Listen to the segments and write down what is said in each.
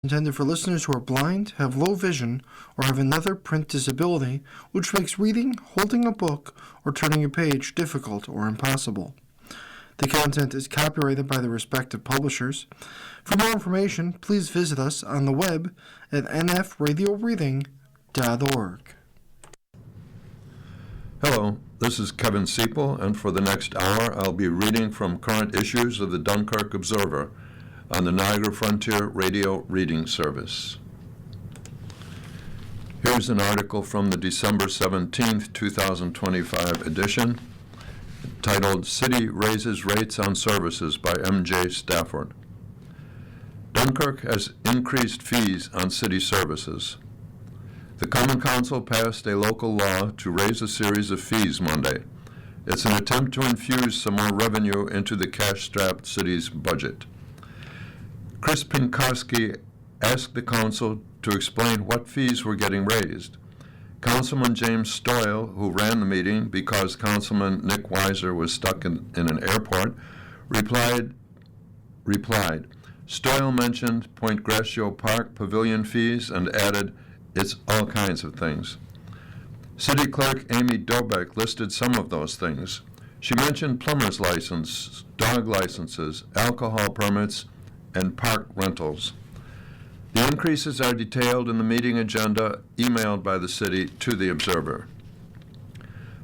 Intended for listeners who are blind, have low vision, or have another print disability, which makes reading, holding a book, or turning a page difficult or impossible. The content is copyrighted by the respective publishers. For more information, please visit us on the web at nfradioreading.org. Hello, this is Kevin Siepel, and for the next hour I'll be reading from current issues of the Dunkirk Observer on the Niagara Frontier Radio Reading Service. Here's an article from the December 17th, 2025 edition, titled City Raises Rates on Services by M.J. Stafford. Dunkirk has increased fees on city services. The Common Council passed a local law to raise a series of fees Monday. It's an attempt to infuse some more revenue into the cash-strapped city's budget. Chris Pinkowski asked the council to explain what fees were getting raised. Councilman James Stoyle, who ran the meeting because Councilman Nick Weiser was stuck in an airport, replied. Stoyle mentioned Point Gracio Park pavilion fees and added, "It's all kinds of things." City Clerk Amy Dobeck listed some of those things. She mentioned plumber's license, dog licenses, alcohol permits, and park rentals. The increases are detailed in the meeting agenda emailed by the city to the Observer.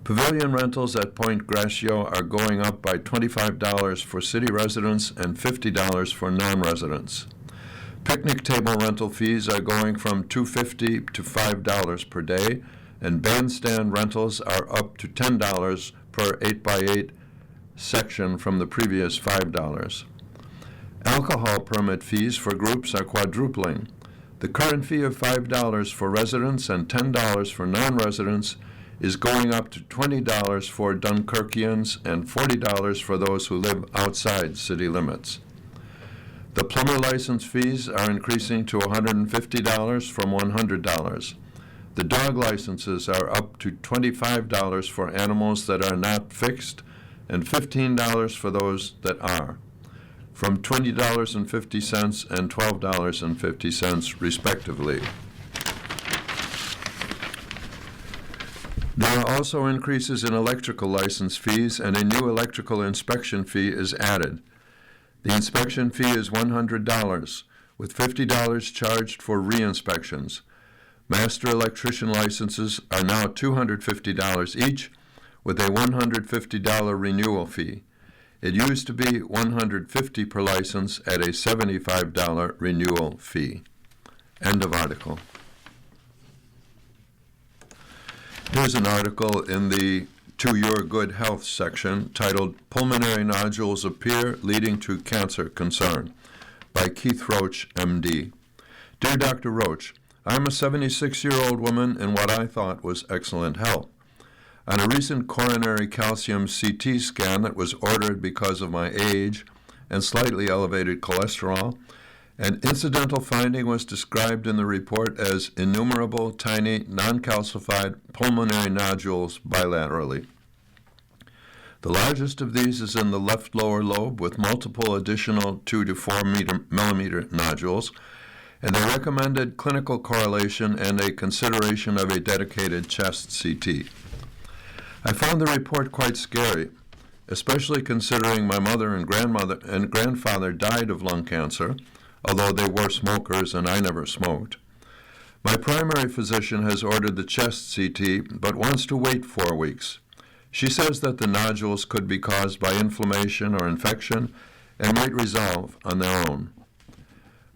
Pavilion rentals at Point Gracio are going up by $25 for city residents and $50 for non-residents. Picnic table rental fees are going from $2.50 to $5 per day, and bandstand rentals are up to $10 per 8x8 section from the previous $5. Alcohol permit fees for groups are quadrupling. The current fee of $5 for residents and $10 for non-residents is going up to $20 for Dunkirkians and $40 for those who live outside city limits. The plumber license fees are increasing to $150 from $100. The dog licenses are up to $25 for animals that are not fixed and $15 for those that are, from $20.50 and $12.50 respectively. There are also increases in electrical license fees, and a new electrical inspection fee is added. The inspection fee is $100, with $50 charged for re-inspections. Master electrician licenses are now $250 each, with a $150 renewal fee. It used to be $150 per license at a $75 renewal fee. End of article. Here's an article in the To Your Good Health section titled Pulmonary Nodules Appear Leading to Cancer Concern by Keith Roach, MD. Dear Dr. Roach, I'm a 76-year-old woman in what I thought was excellent health. On a recent coronary calcium CT scan that was ordered because of my age and slightly elevated cholesterol, an incidental finding was described in the report as innumerable tiny non-calcified pulmonary nodules bilaterally. The largest of these is in the left lower lobe with multiple additional 2 to 4 millimeter nodules, and they recommended clinical correlation and a consideration of a dedicated chest CT. I found the report quite scary, especially considering my mother and grandfather died of lung cancer, although they were smokers and I never smoked. My primary physician has ordered the chest CT, but wants to wait 4 weeks. She says that the nodules could be caused by inflammation or infection and might resolve on their own.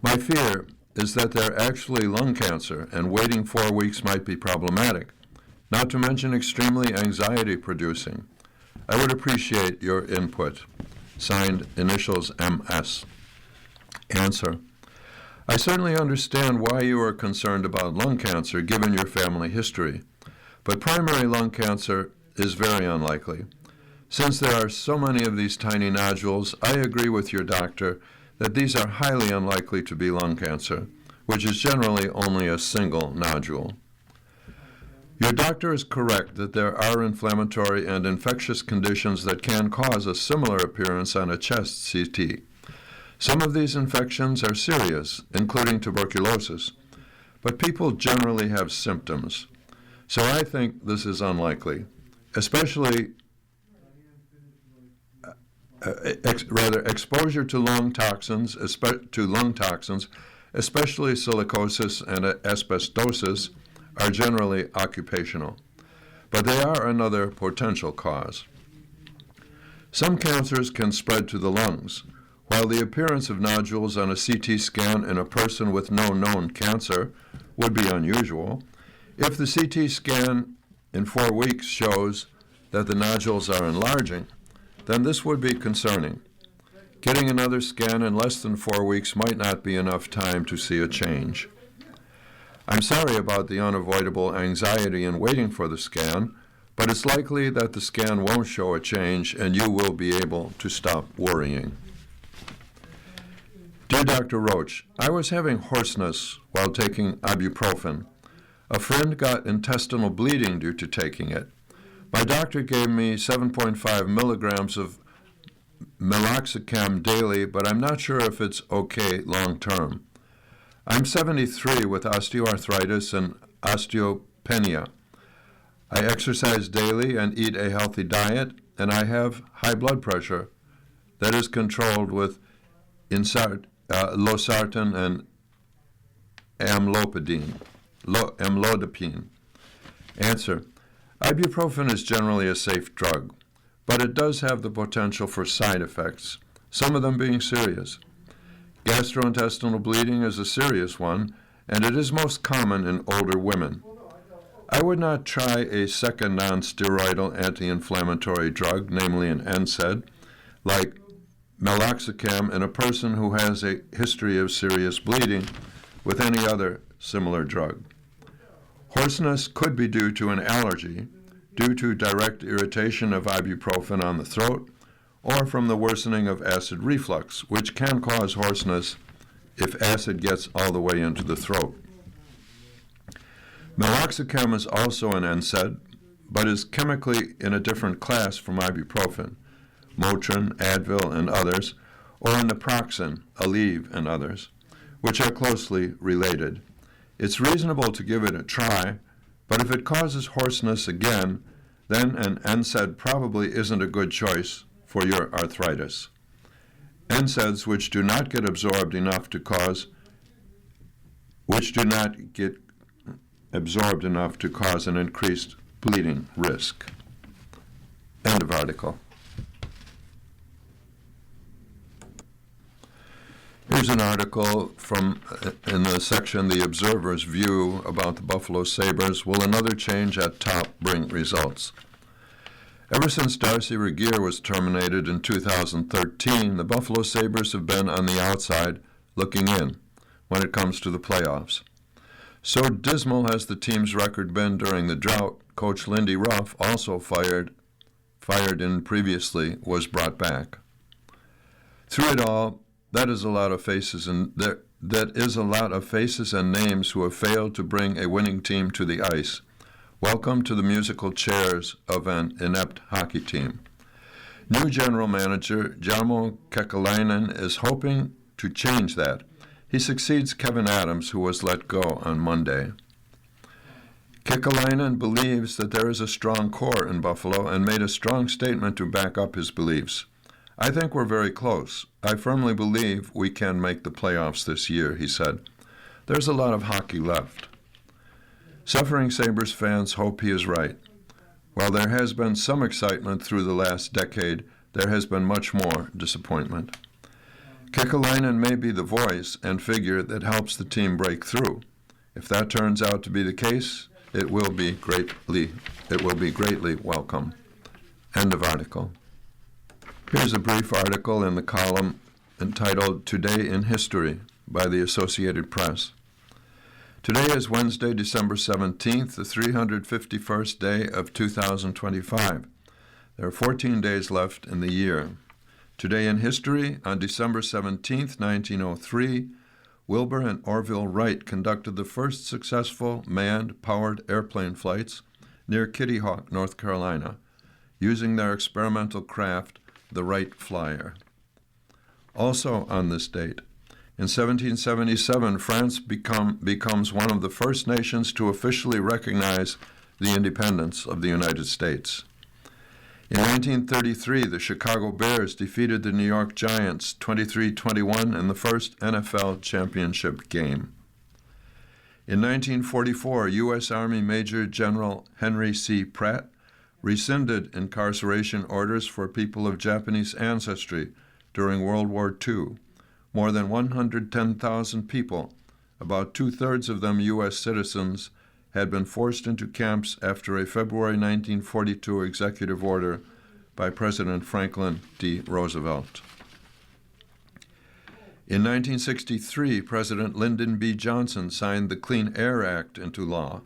My fear is that they're actually lung cancer, and waiting 4 weeks might be problematic, not to mention extremely anxiety-producing. I would appreciate your input. Signed, initials MS. Answer. I certainly understand why you are concerned about lung cancer given your family history, but primary lung cancer is very unlikely. Since there are so many of these tiny nodules, I agree with your doctor that these are highly unlikely to be lung cancer, which is generally only a single nodule. Your doctor is correct that there are inflammatory and infectious conditions that can cause a similar appearance on a chest CT. Some of these infections are serious, including tuberculosis, but people generally have symptoms. So I think this is unlikely, especially exposure to lung toxins, especially silicosis and asbestosis, are generally occupational, but they are another potential cause. Some cancers can spread to the lungs. While the appearance of nodules on a CT scan in a person with no known cancer would be unusual, if the CT scan in 4 weeks shows that the nodules are enlarging, then this would be concerning. Getting another scan in less than 4 weeks might not be enough time to see a change. I'm sorry about the unavoidable anxiety in waiting for the scan, but it's likely that the scan won't show a change and you will be able to stop worrying. Dear Dr. Roach, I was having hoarseness while taking ibuprofen. A friend got intestinal bleeding due to taking it. My doctor gave me 7.5 milligrams of meloxicam daily, but I'm not sure if it's okay long term. I'm 73 with osteoarthritis and osteopenia. I exercise daily and eat a healthy diet, and I have high blood pressure that is controlled with losartan and amlodipine. Answer: ibuprofen is generally a safe drug, but it does have the potential for side effects, some of them being serious. Gastrointestinal bleeding is a serious one, and it is most common in older women. I would not try a second non-steroidal anti-inflammatory drug, namely an NSAID, like meloxicam in a person who has a history of serious bleeding with any other similar drug. Hoarseness could be due to an allergy, due to direct irritation of ibuprofen on the throat, or from the worsening of acid reflux, which can cause hoarseness if acid gets all the way into the throat. Meloxicam is also an NSAID, but is chemically in a different class from ibuprofen, Motrin, Advil, and others, or naproxen, Aleve, and others, which are closely related. It's reasonable to give it a try, but if it causes hoarseness again, then an NSAID probably isn't a good choice for your arthritis. NSAIDs which do not get absorbed enough to cause an increased bleeding risk. End of article. Here's an article in the section, The Observer's View about the Buffalo Sabres. Will another change at top bring results? Ever since Darcy Regier was terminated in 2013, the Buffalo Sabres have been on the outside looking in when it comes to the playoffs. So dismal has the team's record been during the drought, Coach Lindy Ruff, also fired in previously, was brought back. Through it all, that is a lot of faces and names who have failed to bring a winning team to the ice. Welcome to the musical chairs of an inept hockey team. New general manager Jarmo Kekalainen is hoping to change that. He succeeds Kevin Adams, who was let go on Monday. Kekalainen believes that there is a strong core in Buffalo and made a strong statement to back up his beliefs. I think we're very close. I firmly believe we can make the playoffs this year, he said. There's a lot of hockey left. Suffering Sabres fans hope he is right. While there has been some excitement through the last decade, there has been much more disappointment. Kekalainen may be the voice and figure that helps the team break through. If that turns out to be the case, it will be greatly welcome. End of article. Here's a brief article in the column entitled Today in History by the Associated Press. Today is Wednesday, December 17th, the 351st day of 2025. There are 14 days left in the year. Today in history, on December 17th, 1903, Wilbur and Orville Wright conducted the first successful manned-powered airplane flights near Kitty Hawk, North Carolina, using their experimental craft, the Wright Flyer. Also on this date, in 1777, France becomes one of the first nations to officially recognize the independence of the United States. In 1933, the Chicago Bears defeated the New York Giants 23-21 in the first NFL championship game. In 1944, U.S. Army Major General Henry C. Pratt rescinded incarceration orders for people of Japanese ancestry during World War II. More than 110,000 people, about two-thirds of them U.S. citizens, had been forced into camps after a February 1942 executive order by President Franklin D. Roosevelt. In 1963, President Lyndon B. Johnson signed the Clean Air Act into law.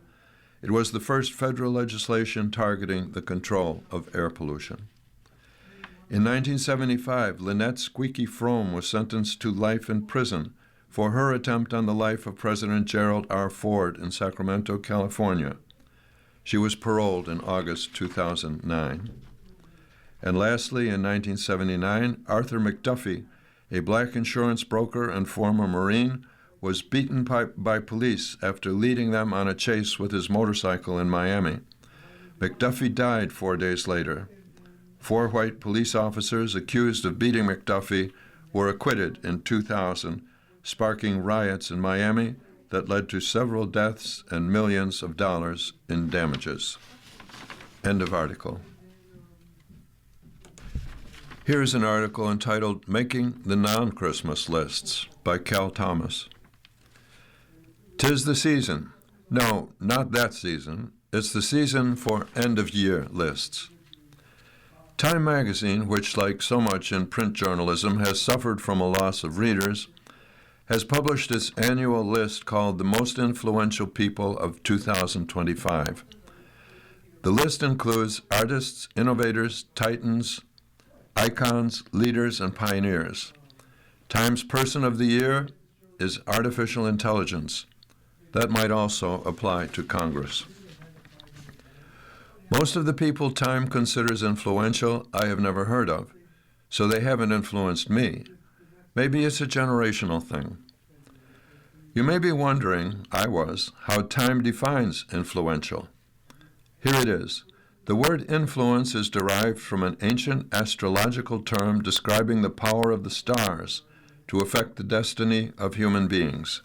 It was the first federal legislation targeting the control of air pollution. In 1975, Lynette Squeaky Fromme was sentenced to life in prison for her attempt on the life of President Gerald R. Ford in Sacramento, California. She was paroled in August 2009. And lastly, in 1979, Arthur McDuffie, a black insurance broker and former Marine, was beaten by police after leading them on a chase with his motorcycle in Miami. McDuffie died 4 days later. 4 white police officers accused of beating McDuffie were acquitted in 2000, sparking riots in Miami that led to several deaths and millions of dollars in damages. End of article. Here is an article entitled Making the Non-Christmas Lists by Cal Thomas. 'Tis the season. No, not that season. It's the season for end-of-year lists. Time magazine, which like so much in print journalism has suffered from a loss of readers, has published its annual list called The Most Influential People of 2025. The list includes artists, innovators, titans, icons, leaders, and pioneers. Time's Person of the Year is artificial intelligence. That might also apply to Congress. Most of the people Time considers influential I have never heard of, so they haven't influenced me. Maybe it's a generational thing. You may be wondering, I was, how Time defines influential. Here it is. The word influence is derived from an ancient astrological term describing the power of the stars to affect the destiny of human beings.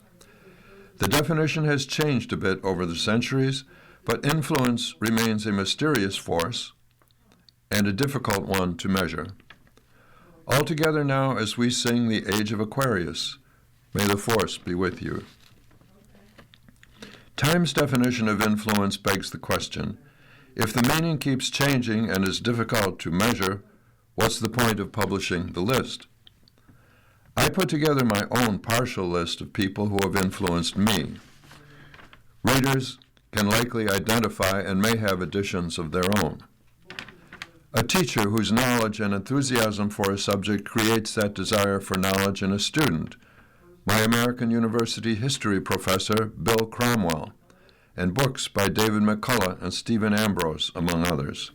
The definition has changed a bit over the centuries, but influence remains a mysterious force and a difficult one to measure. Altogether now, as we sing the Age of Aquarius, may the force be with you. Time's definition of influence begs the question, if the meaning keeps changing and is difficult to measure, what's the point of publishing the list? I put together my own partial list of people who have influenced me. Readers can likely identify and may have additions of their own. A teacher whose knowledge and enthusiasm for a subject creates that desire for knowledge in a student, my American University history professor, Bill Cromwell, and books by David McCullough and Stephen Ambrose, among others.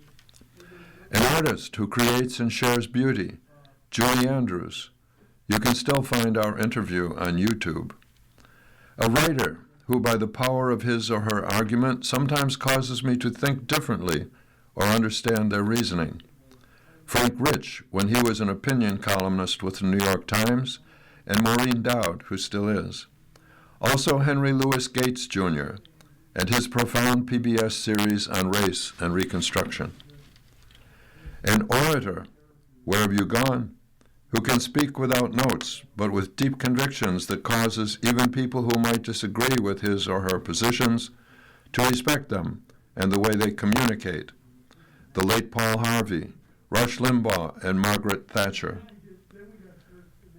An artist who creates and shares beauty, Julie Andrews. You can still find our interview on YouTube. A writer who, by the power of his or her argument, sometimes causes me to think differently or understand their reasoning. Frank Rich, when he was an opinion columnist with the New York Times, and Maureen Dowd, who still is. Also Henry Louis Gates, Jr., and his profound PBS series on race and Reconstruction. An orator, where have you gone? Who can speak without notes, but with deep convictions that causes even people who might disagree with his or her positions to respect them and the way they communicate. The late Paul Harvey, Rush Limbaugh, and Margaret Thatcher.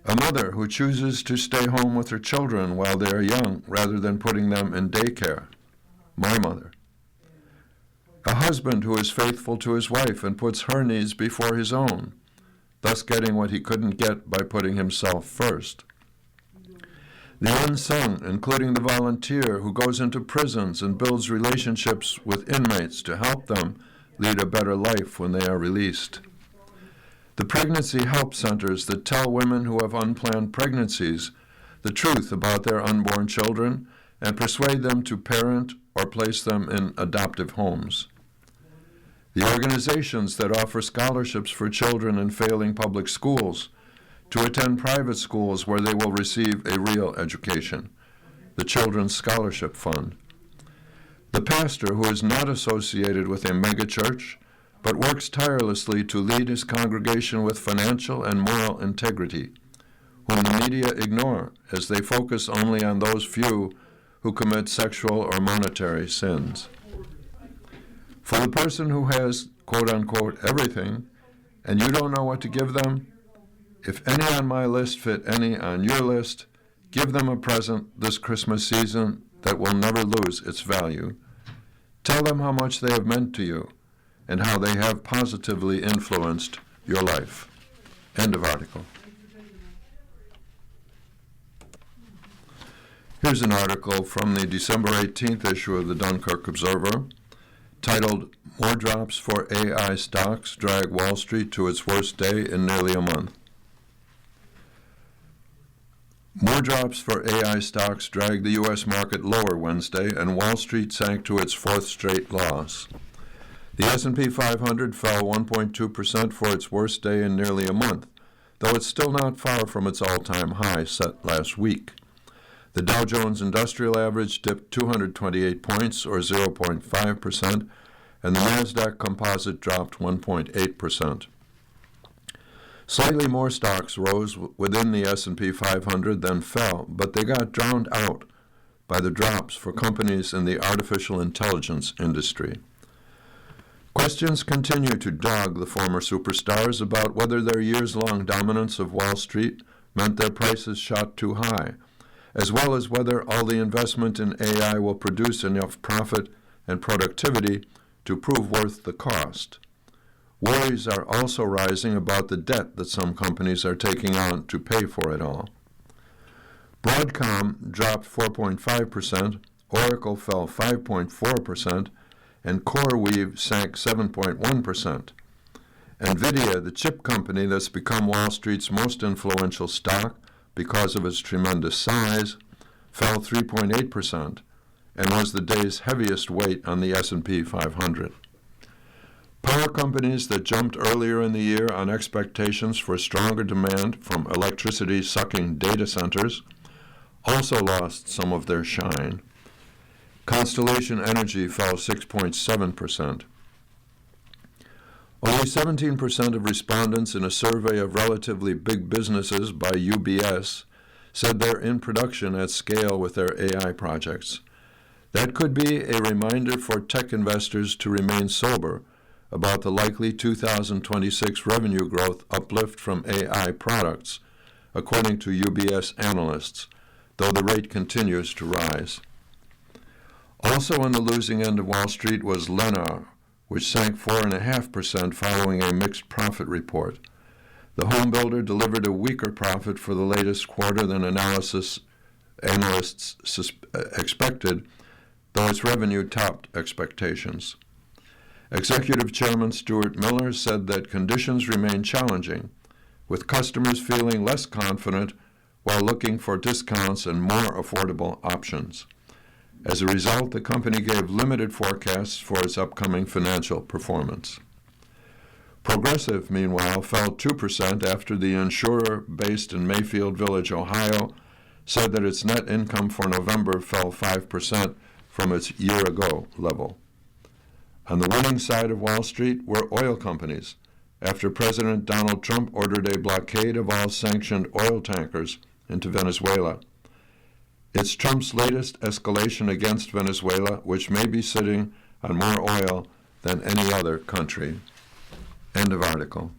A mother who chooses to stay home with her children while they are young rather than putting them in daycare. My mother. A husband who is faithful to his wife and puts her needs before his own, thus getting what he couldn't get by putting himself first. The unsung, including the volunteer who goes into prisons and builds relationships with inmates to help them lead a better life when they are released. The pregnancy help centers that tell women who have unplanned pregnancies the truth about their unborn children and persuade them to parent or place them in adoptive homes. The organizations that offer scholarships for children in failing public schools to attend private schools where they will receive a real education. The Children's Scholarship Fund. The pastor who is not associated with a megachurch, but works tirelessly to lead his congregation with financial and moral integrity, whom the media ignore as they focus only on those few who commit sexual or monetary sins. For the person who has, quote-unquote, everything, and you don't know what to give them, if any on my list fit any on your list, give them a present this Christmas season that will never lose its value. Tell them how much they have meant to you and how they have positively influenced your life. End of article. Here's an article from the December 18th issue of the Dunkirk Observer, titled, More Drops for AI Stocks Drag Wall Street to its Worst Day in Nearly a Month. More drops for AI stocks dragged the U.S. market lower Wednesday, and Wall Street sank to its fourth straight loss. The S&P 500 fell 1.2% for its worst day in nearly a month, though it's still not far from its all-time high set last week. The Dow Jones Industrial Average dipped 228 points, or 0.5%, and the Nasdaq Composite dropped 1.8%. Slightly more stocks rose within the S&P 500 than fell, but they got drowned out by the drops for companies in the artificial intelligence industry. Questions continue to dog the former superstars about whether their years-long dominance of Wall Street meant their prices shot too high, as well as whether all the investment in AI will produce enough profit and productivity to prove worth the cost. Worries are also rising about the debt that some companies are taking on to pay for it all. Broadcom dropped 4.5%, Oracle fell 5.4%, and CoreWeave sank 7.1%. NVIDIA, the chip company that's become Wall Street's most influential stock because of its tremendous size, fell 3.8% and was the day's heaviest weight on the S&P 500. Power companies that jumped earlier in the year on expectations for stronger demand from electricity-sucking data centers also lost some of their shine. Constellation Energy fell 6.7%. Only 17% of respondents in a survey of relatively big businesses by UBS said they're in production at scale with their AI projects. That could be a reminder for tech investors to remain sober about the likely 2026 revenue growth uplift from AI products, according to UBS analysts, though the rate continues to rise. Also on the losing end of Wall Street was Lennar, which sank 4.5% following a mixed profit report. The home builder delivered a weaker profit for the latest quarter than analysts expected, though its revenue topped expectations. Executive Chairman Stuart Miller said that conditions remain challenging, with customers feeling less confident while looking for discounts and more affordable options. As a result, the company gave limited forecasts for its upcoming financial performance. Progressive, meanwhile, fell 2% after the insurer based in Mayfield Village, Ohio, said that its net income for November fell 5% from its year-ago level. On the winning side of Wall Street were oil companies, after President Donald Trump ordered a blockade of all sanctioned oil tankers into Venezuela. It's Trump's latest escalation against Venezuela, which may be sitting on more oil than any other country. End of article.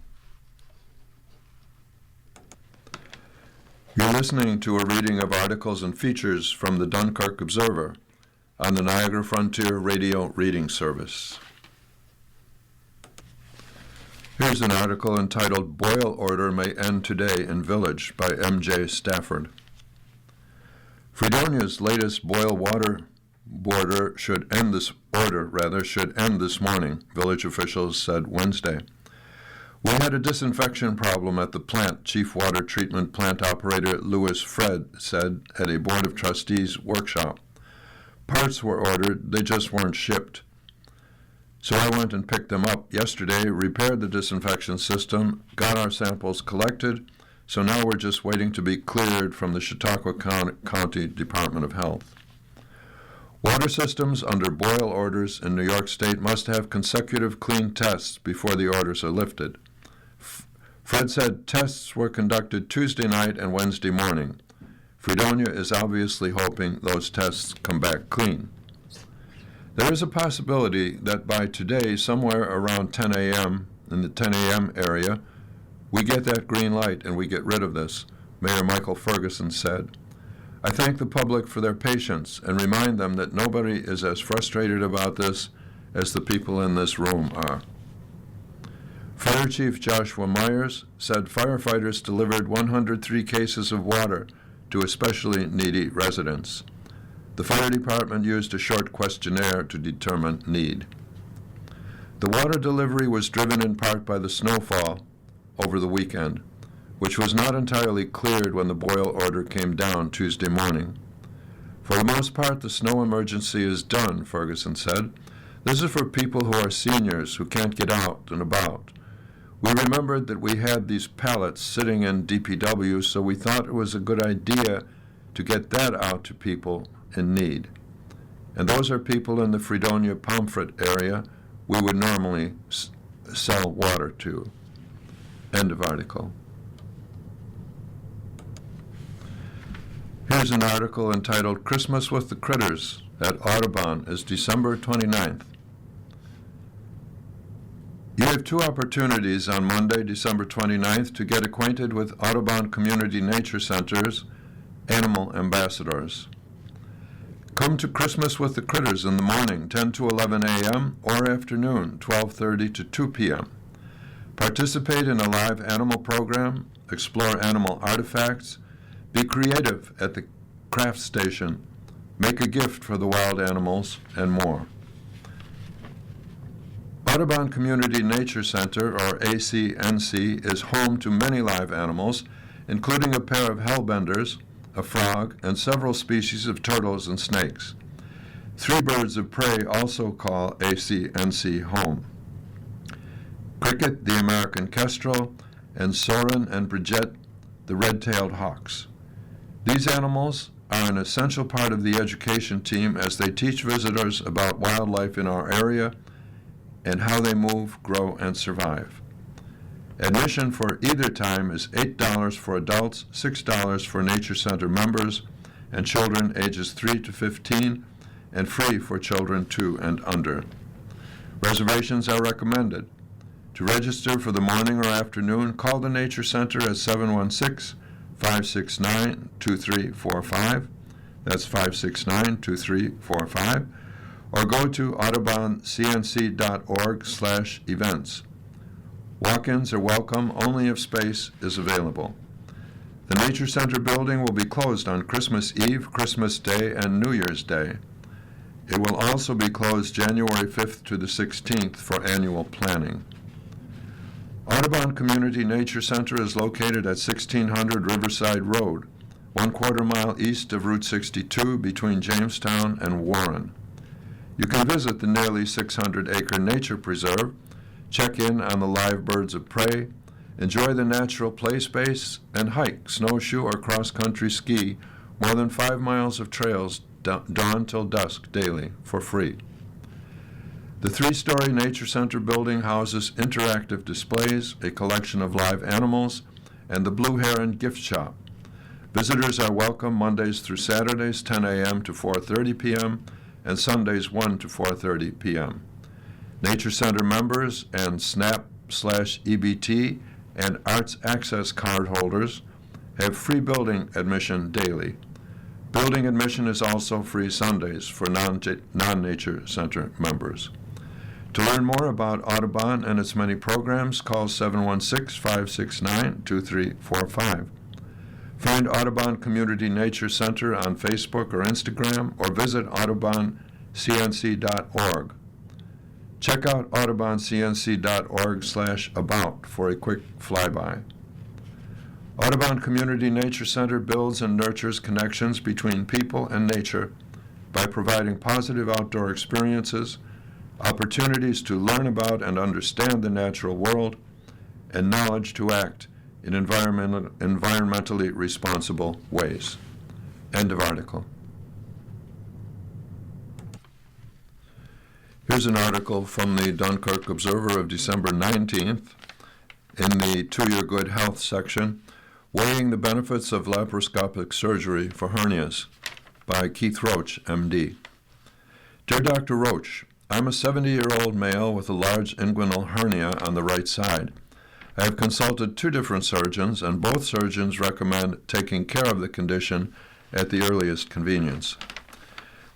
You're listening to a reading of articles and features from the Dunkirk Observer on the Niagara Frontier Radio Reading Service. Here's an article entitled Boil Order May End Today in Village by M.J. Stafford. Fredonia's latest boil water order should end this morning, village officials said Wednesday. We had a disinfection problem at the plant, Chief Water Treatment Plant Operator Louis Fred said at a Board of Trustees workshop. Parts were ordered, they just weren't shipped. So I went and picked them up yesterday, repaired the disinfection system, got our samples collected, so now we're just waiting to be cleared from the Chautauqua County Department of Health. Water systems under boil orders in New York State must have consecutive clean tests before the orders are lifted. Fred said tests were conducted Tuesday night and Wednesday morning. Fredonia is obviously hoping those tests come back clean. There is a possibility that by today, somewhere around 10 a.m., in the 10 a.m. area, we get that green light and we get rid of this, Mayor Michael Ferguson said. I thank the public for their patience and remind them that nobody is as frustrated about this as the people in this room are. Fire Chief Joshua Myers said firefighters delivered 103 cases of water to especially needy residents. The fire department used a short questionnaire to determine need. The water delivery was driven in part by the snowfall over the weekend, which was not entirely cleared when the boil order came down Tuesday morning. For the most part, the snow emergency is done, Ferguson said. This is for people who are seniors who can't get out and about. We remembered that we had these pallets sitting in DPW, so we thought it was a good idea to get that out to people in need. And those are people in the Fredonia-Pomfret area we would normally sell water to. End of article. Here's an article entitled Christmas with the Critters at Audubon is December 29th. You have two opportunities on Monday, December 29th, to get acquainted with Audubon Community Nature Center's animal ambassadors. Come to Christmas with the Critters in the morning, 10 to 11 a.m., or afternoon, 12:30 to 2 p.m. Participate in a live animal program, explore animal artifacts, be creative at the craft station, make a gift for the wild animals, and more. Audubon Community Nature Center, or ACNC, is home to many live animals, including a pair of hellbenders, a frog, and several species of turtles and snakes. 3 birds of prey also call ACNC home. Cricket, the American kestrel, and Soren and Bridget, the red-tailed hawks. These animals are an essential part of the education team as they teach visitors about wildlife in our area and how they move, grow, and survive. Admission for either time is $8 for adults, $6 for Nature Center members, and children ages 3 to 15, and free for children 2 and under. Reservations are recommended. To register for the morning or afternoon, call the Nature Center at 716-569-2345. That's 569-2345. Or go to audubon.cnc.org/events. Walk-ins are welcome only if space is available. The Nature Center building will be closed on Christmas Eve, Christmas Day, and New Year's Day. It will also be closed January 5th to the 16th for annual planning. Audubon Community Nature Center is located at 1600 Riverside Road, 1/4 mile east of Route 62 between Jamestown and Warren. You can visit the nearly 600-acre nature preserve, check in on the live birds of prey, enjoy the natural play space, and hike, snowshoe, or cross-country ski more than 5 miles of trails dawn till dusk daily for free. The 3-story Nature Center building houses interactive displays, a collection of live animals, and the Blue Heron gift shop. Visitors are welcome Mondays through Saturdays, 10 a.m. to 4:30 p.m., and Sundays, 1 to 4:30 p.m. Nature Center members and SNAP/EBT and Arts Access card holders have free building admission daily. Building admission is also free Sundays for non-Nature Center members. To learn more about Audubon and its many programs, call 716-569-2345. Find Audubon Community Nature Center on Facebook or Instagram, or visit audubon.cnc.org. Check out audubоncnc.org/about for a quick flyby. Audubon Community Nature Center builds and nurtures connections between people and nature by providing positive outdoor experiences, opportunities to learn about and understand the natural world, and knowledge to act in environmentally responsible ways. End of article. Here's an article from the Dunkirk Observer of December 19th in the To Your Good Health section, Weighing the Benefits of Laparoscopic Surgery for Hernias by Keith Roach, MD. Dear Dr. Roach, I'm a 70-year-old male with a large inguinal hernia on the right side. I have consulted 2 different surgeons, and both surgeons recommend taking care of the condition at the earliest convenience.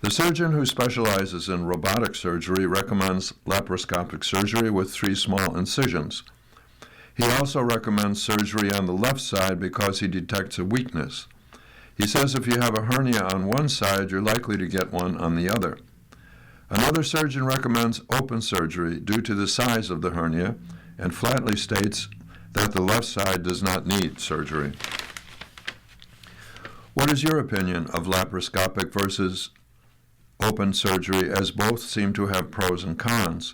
The surgeon who specializes in robotic surgery recommends laparoscopic surgery with 3 small incisions. He also recommends surgery on the left side because he detects a weakness. He says if you have a hernia on one side, you're likely to get one on the other. Another surgeon recommends open surgery due to the size of the hernia and flatly states that the left side does not need surgery. What is your opinion of laparoscopic versus open surgery, as both seem to have pros and cons?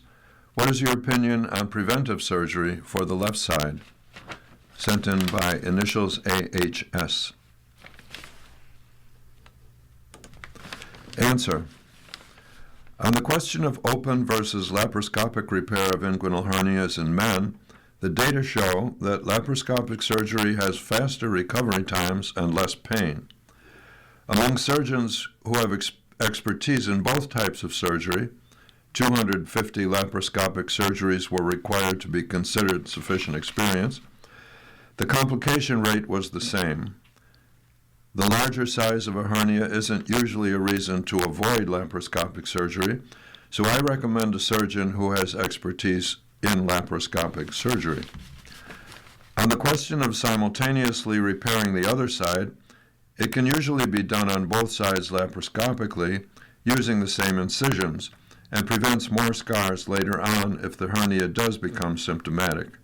What is your opinion on preventive surgery for the left side? Sent in by initials AHS. Answer. On the question of open versus laparoscopic repair of inguinal hernias in men, the data show that laparoscopic surgery has faster recovery times and less pain. Among surgeons who have expertise in both types of surgery, 250 laparoscopic surgeries were required to be considered sufficient experience. The complication rate was the same. The larger size of a hernia isn't usually a reason to avoid laparoscopic surgery, so I recommend a surgeon who has expertise in laparoscopic surgery. On the question of simultaneously repairing the other side, it can usually be done on both sides laparoscopically using the same incisions and prevents more scars later on if the hernia does become symptomatic.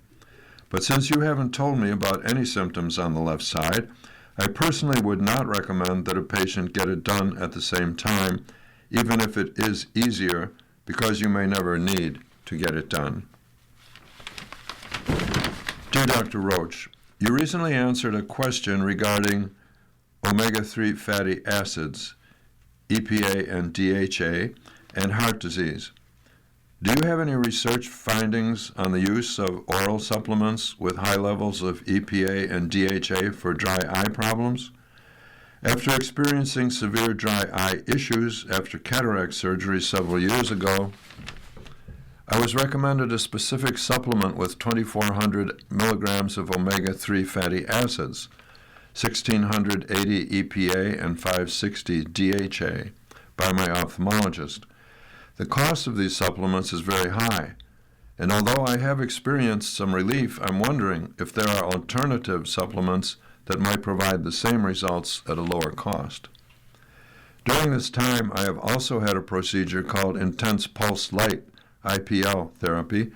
But since you haven't told me about any symptoms on the left side, I personally would not recommend that a patient get it done at the same time, even if it is easier, because you may never need to get it done. Dear Dr. Roach, you recently answered a question regarding omega-3 fatty acids, EPA and DHA, and heart disease. Do you have any research findings on the use of oral supplements with high levels of EPA and DHA for dry eye problems? After experiencing severe dry eye issues after cataract surgery several years ago, I was recommended a specific supplement with 2,400 milligrams of omega-3 fatty acids, 1,680 EPA and 560 DHA by my ophthalmologist. The cost of these supplements is very high, and although I have experienced some relief, I'm wondering if there are alternative supplements that might provide the same results at a lower cost. During this time, I have also had a procedure called intense pulse light, IPL therapy,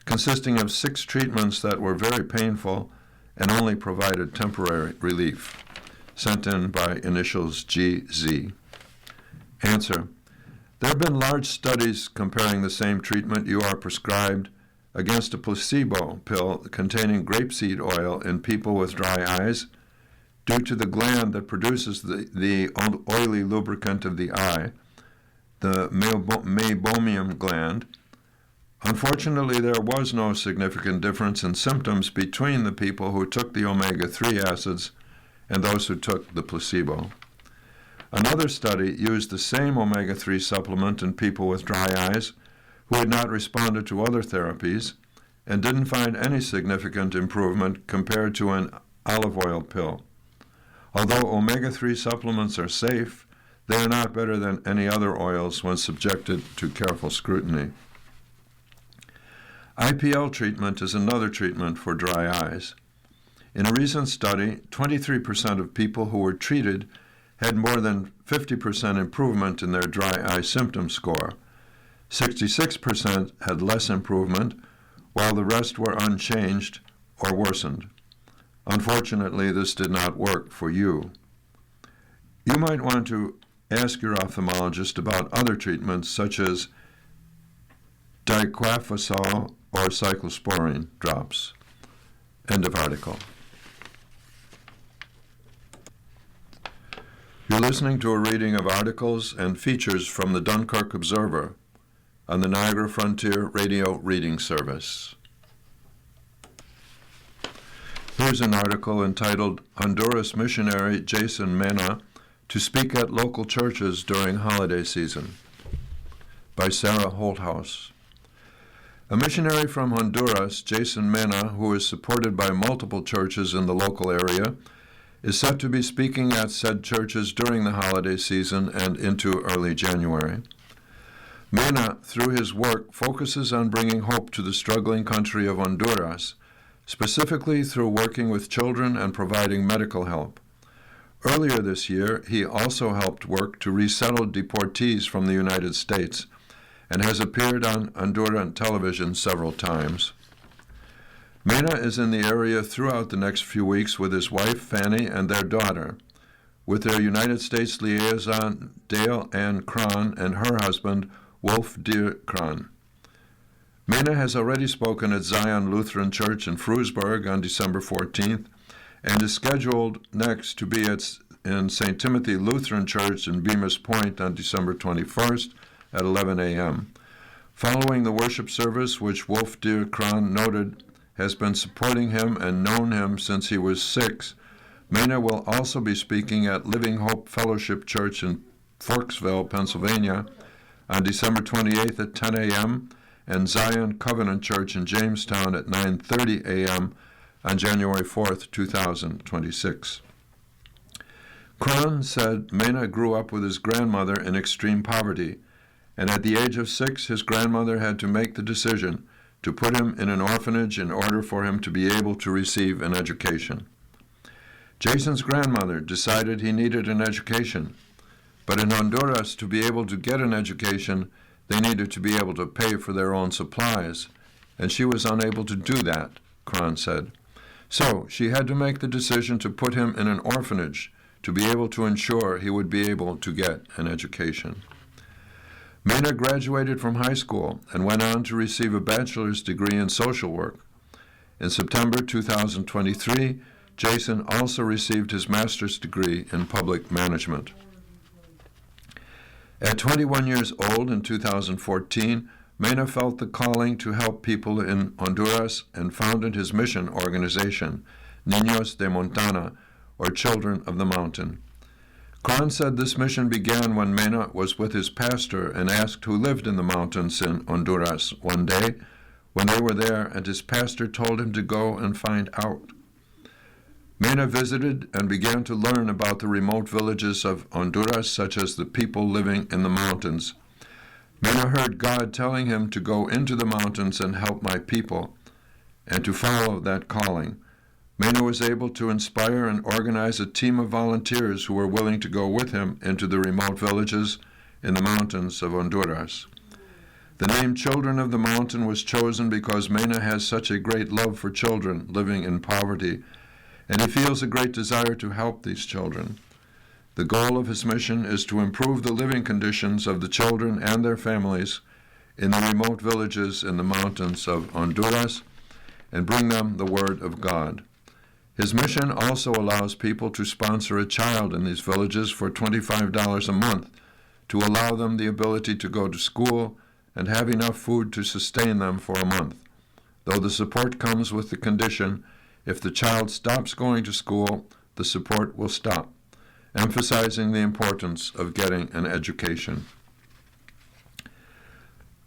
consisting of 6 treatments that were very painful and only provided temporary relief. Sent in by initials GZ. Answer. There have been large studies comparing the same treatment you are prescribed against a placebo pill containing grapeseed oil in people with dry eyes due to the gland that produces the oily lubricant of the eye, the meibomian gland. Unfortunately, there was no significant difference in symptoms between the people who took the omega-3 acids and those who took the placebo. Another study used the same omega-3 supplement in people with dry eyes who had not responded to other therapies and didn't find any significant improvement compared to an olive oil pill. Although omega-3 supplements are safe, they are not better than any other oils when subjected to careful scrutiny. IPL treatment is another treatment for dry eyes. In a recent study, 23% of people who were treated had more than 50% improvement in their dry eye symptom score. 66% had less improvement, while the rest were unchanged or worsened. Unfortunately, this did not work for you. You might want to ask your ophthalmologist about other treatments such as diclofenac or cyclosporine drops. End of article. You're listening to a reading of articles and features from the Dunkirk Observer on the Niagara Frontier Radio Reading Service. Here's an article entitled Honduras Missionary Jason Mena to Speak at Local Churches During Holiday Season by Sarah Holthouse. A missionary from Honduras, Jason Mena, who is supported by multiple churches in the local area, is set to be speaking at said churches during the holiday season and into early January. Mena, through his work, focuses on bringing hope to the struggling country of Honduras, specifically through working with children and providing medical help. Earlier this year, he also helped work to resettle deportees from the United States and has appeared on Honduran television several times. Mena is in the area throughout the next few weeks with his wife, Fanny, and their daughter, with their United States liaison, Dale Ann Cron, and her husband, Wolf Deer Cron. Mena has already spoken at Zion Lutheran Church in Frewsburg on December 14th and is scheduled next to be in St. Timothy Lutheran Church in Bemis Point on December 21st at 11 a.m. Following the worship service, which Wolf Deer Cron noted has been supporting him and known him since he was 6, Mena will also be speaking at Living Hope Fellowship Church in Forksville, Pennsylvania on December 28th at 10 a.m. and Zion Covenant Church in Jamestown at 9:30 a.m. on January 4th, 2026. Cron said Mena grew up with his grandmother in extreme poverty, and at the age of 6, his grandmother had to make the decision to put him in an orphanage in order for him to be able to receive an education. Jason's grandmother decided he needed an education, but in Honduras, to be able to get an education, they needed to be able to pay for their own supplies, and she was unable to do that, Cron said. So she had to make the decision to put him in an orphanage to be able to ensure he would be able to get an education. Mena graduated from high school and went on to receive a bachelor's degree in social work. In September 2023, Jason also received his master's degree in public management. At 21 years old in 2014, Mena felt the calling to help people in Honduras and founded his mission organization, Niños de Montana, or Children of the Mountain. Cron said this mission began when Mena was with his pastor and asked who lived in the mountains in Honduras one day when they were there, and his pastor told him to go and find out. Mena visited and began to learn about the remote villages of Honduras, such as the people living in the mountains. Mena heard God telling him to go into the mountains and help my people, and to follow that calling. Mena was able to inspire and organize a team of volunteers who were willing to go with him into the remote villages in the mountains of Honduras. The name Children of the Mountain was chosen because Mena has such a great love for children living in poverty, and he feels a great desire to help these children. The goal of his mission is to improve the living conditions of the children and their families in the remote villages in the mountains of Honduras and bring them the Word of God. His mission also allows people to sponsor a child in these villages for $25 a month to allow them the ability to go to school and have enough food to sustain them for a month, though the support comes with the condition if the child stops going to school, the support will stop, emphasizing the importance of getting an education.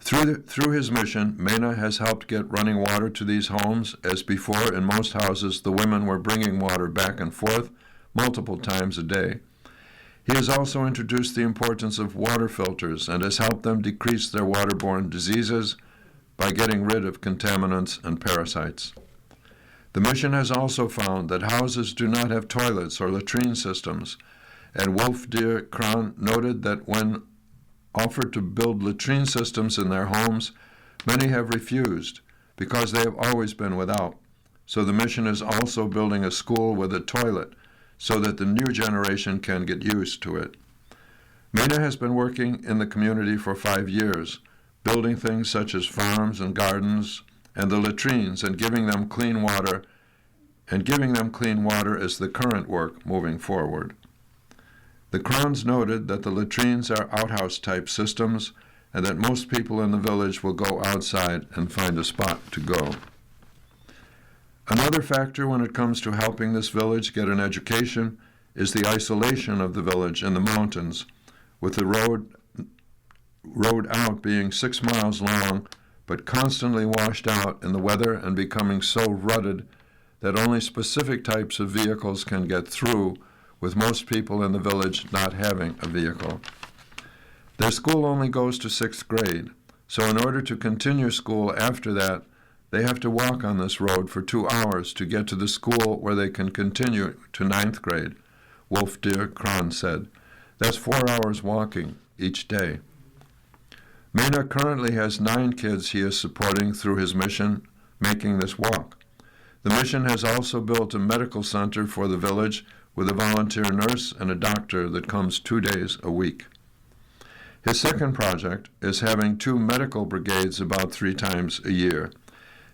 Through his mission, Mena has helped get running water to these homes, as before in most houses the women were bringing water back and forth multiple times a day. He has also introduced the importance of water filters and has helped them decrease their waterborne diseases by getting rid of contaminants and parasites. The mission has also found that houses do not have toilets or latrine systems, and Wolf Deer Cron noted that when offered to build latrine systems in their homes, many have refused because they have always been without. So the mission is also building a school with a toilet so that the new generation can get used to it. Mena has been working in the community for 5 years, building things such as farms and gardens and the latrines and giving them clean water is the current work moving forward. The Crowns noted that the latrines are outhouse-type systems and that most people in the village will go outside and find a spot to go. Another factor when it comes to helping this village get an education is the isolation of the village in the mountains, with the road out being 6 miles long, but constantly washed out in the weather and becoming so rutted that only specific types of vehicles can get through, with most people in the village not having a vehicle. Their school only goes to 6th grade, so in order to continue school after that, they have to walk on this road for 2 hours to get to the school where they can continue to 9th grade, Wolf Deer Kron said. That's 4 hours walking each day. Mena currently has 9 kids he is supporting through his mission, making this walk. The mission has also built a medical center for the village with a volunteer nurse and a doctor that comes 2 days a week. His second project is having 2 medical brigades about 3 times a year.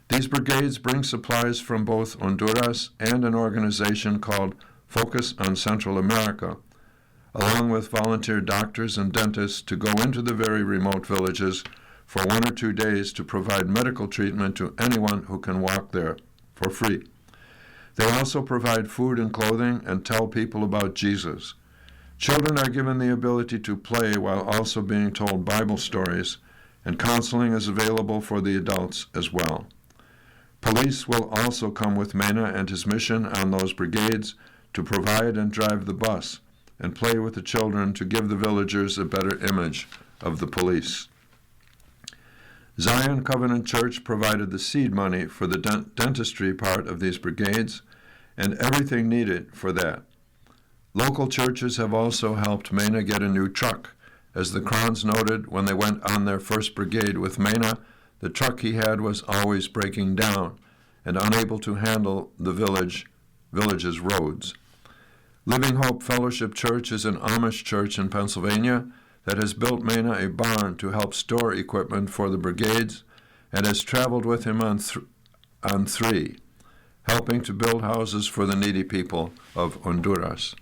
These brigades bring supplies from both Honduras and an organization called Focus on Central America, along with volunteer doctors and dentists to go into the very remote villages for 1 or 2 days to provide medical treatment to anyone who can walk there for free. They also provide food and clothing and tell people about Jesus. Children are given the ability to play while also being told Bible stories, and counseling is available for the adults as well. Police will also come with Mena and his mission on those brigades to provide and drive the bus and play with the children to give the villagers a better image of the police. Zion Covenant Church provided the seed money for the dentistry part of these brigades and everything needed for that. Local churches have also helped Mena get a new truck. As the Crowns noted when they went on their first brigade with Mena, the truck he had was always breaking down and unable to handle the village's roads. Living Hope Fellowship Church is an Amish church in Pennsylvania that has built Mena a barn to help store equipment for the brigades and has traveled with him on 3, helping to build houses for the needy people of Honduras.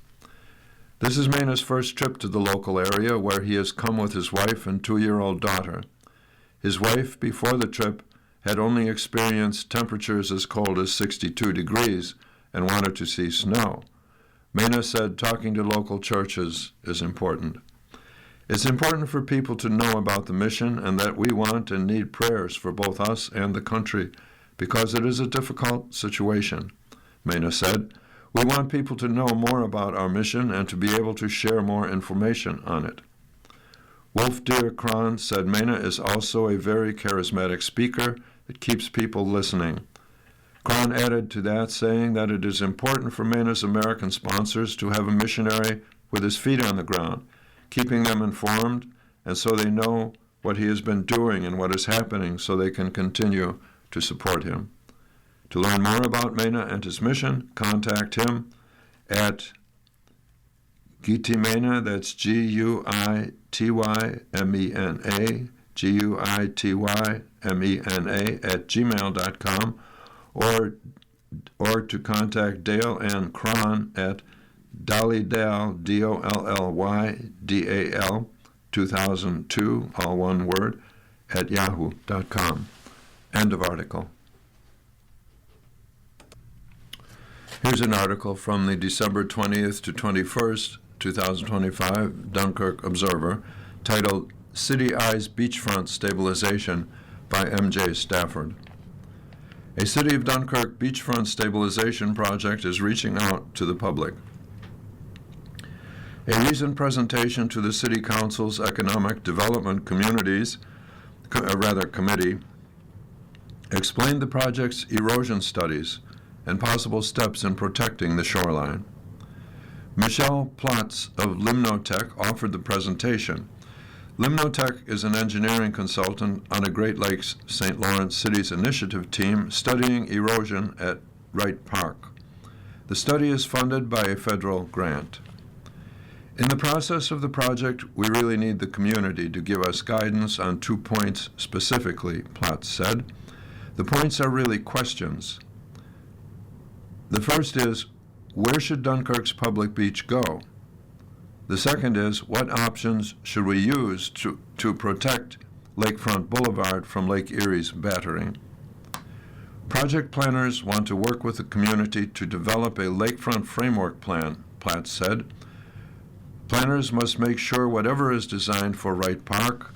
This is Mena's first trip to the local area, where he has come with his wife and 2-year-old daughter. His wife, before the trip, had only experienced temperatures as cold as 62 degrees and wanted to see snow. Mena said talking to local churches is important. It's important for people to know about the mission and that we want and need prayers for both us and the country because it is a difficult situation, Mena said. We want people to know more about our mission and to be able to share more information on it. Wolf Deer Kron said Mena is also a very charismatic speaker that keeps people listening. Kron added to that, saying that it is important for Mena's American sponsors to have a missionary with his feet on the ground, keeping them informed, and so they know what he has been doing and what is happening so they can continue to support him. To learn more about Mena and his mission, contact him at Guytymena, that's Guytymena, Guytymena @gmail.com, or to contact Dale Ann Cron at Dollydal, DOLLYDAL 2002, all one word, at yahoo.com. End of article. Here's an article from the December 20th to 21st, 2025 Dunkirk Observer, titled City Eyes Beachfront Stabilization by M.J. Stafford. A City of Dunkirk beachfront stabilization project is reaching out to the public. A recent presentation to the City Council's Economic Development Committee explained the project's erosion studies and possible steps in protecting the shoreline. Michelle Plotz of Limnotech offered the presentation. Limnotech is an engineering consultant on a Great Lakes St. Lawrence City's initiative team studying erosion at Wright Park. The study is funded by a federal grant. In the process of the project, we really need the community to give us guidance on 2 points specifically, Platts said. The points are really questions. The first is, where should Dunkirk's public beach go? The second is, what options should we use to protect Lakefront Boulevard from Lake Erie's battering? Project planners want to work with the community to develop a lakefront framework plan, Platts said. Planners must make sure whatever is designed for Wright Park,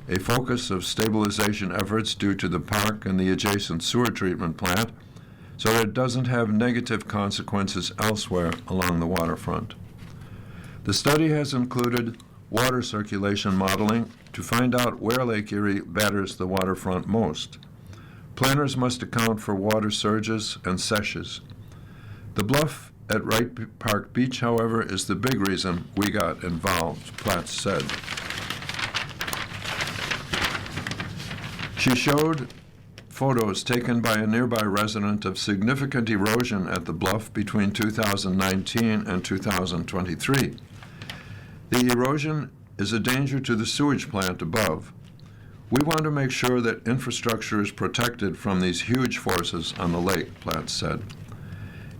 a focus of stabilization efforts due to the park and the adjacent sewer treatment plant, so that it doesn't have negative consequences elsewhere along the waterfront. The study has included water circulation modeling to find out where Lake Erie batters the waterfront most. Planners must account for water surges and seiches. The bluff at Wright Park Beach, however, is the big reason we got involved, Platts said. She showed photos taken by a nearby resident of significant erosion at the bluff between 2019 and 2023. The erosion is a danger to the sewage plant above. We want to make sure that infrastructure is protected from these huge forces on the lake, Platts said.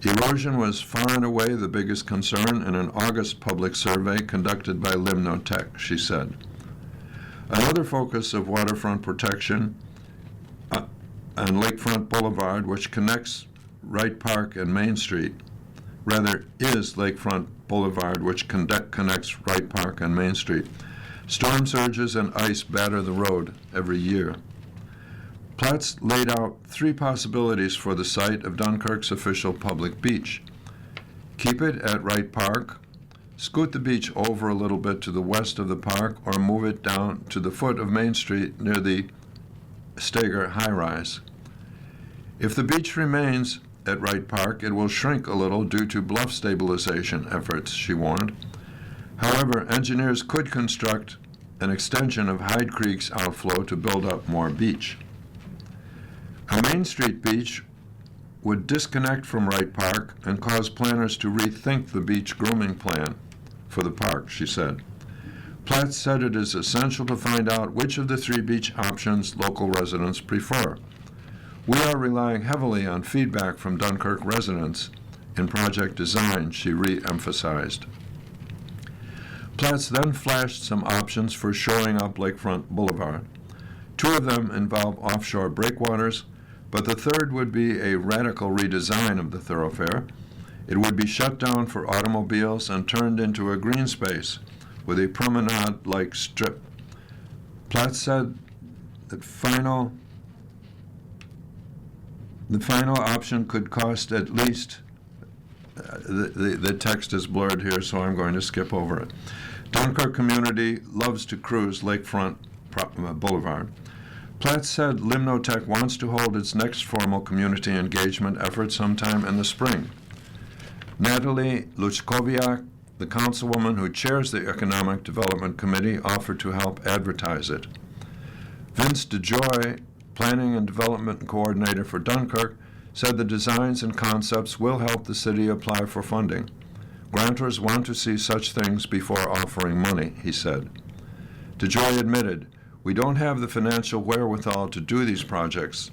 Erosion was far and away the biggest concern in an August public survey conducted by Limnotech, she said. Another focus of waterfront protection on Lakefront Boulevard, which connects Wright Park and Main Street, is Lakefront Boulevard, which connects Wright Park and Main Street. Storm surges and ice batter the road every year. Platts laid out 3 possibilities for the site of Dunkirk's official public beach. Keep it at Wright Park, scoot the beach over a little bit to the west of the park, or move it down to the foot of Main Street near the Steger high-rise. If the beach remains at Wright Park, it will shrink a little due to bluff stabilization efforts, she warned. However, engineers could construct an extension of Hyde Creek's outflow to build up more beach. A Main Street beach would disconnect from Wright Park and cause planners to rethink the beach grooming plan for the park, she said. Platts said it is essential to find out which of the 3 beach options local residents prefer. We are relying heavily on feedback from Dunkirk residents in project design, she re-emphasized. Platts then flashed some options for shoring up Lakefront Boulevard. 2 of them involve offshore breakwaters, but the third would be a radical redesign of the thoroughfare. It would be shut down for automobiles and turned into a green space with a promenade-like strip. Platts said that the final option could cost at least, the text is blurred here, so I'm going to skip over it. Dunkirk community loves to cruise Lakefront Boulevard. Platts said Limnotech wants to hold its next formal community engagement effort sometime in the spring. Natalie Luchkowiak, the councilwoman who chairs the Economic Development Committee, offered to help advertise it. Vince DeJoy, Planning and Development Coordinator for Dunkirk, said the designs and concepts will help the city apply for funding. Grantors want to see such things before offering money, he said. DeJoy admitted, we don't have the financial wherewithal to do these projects.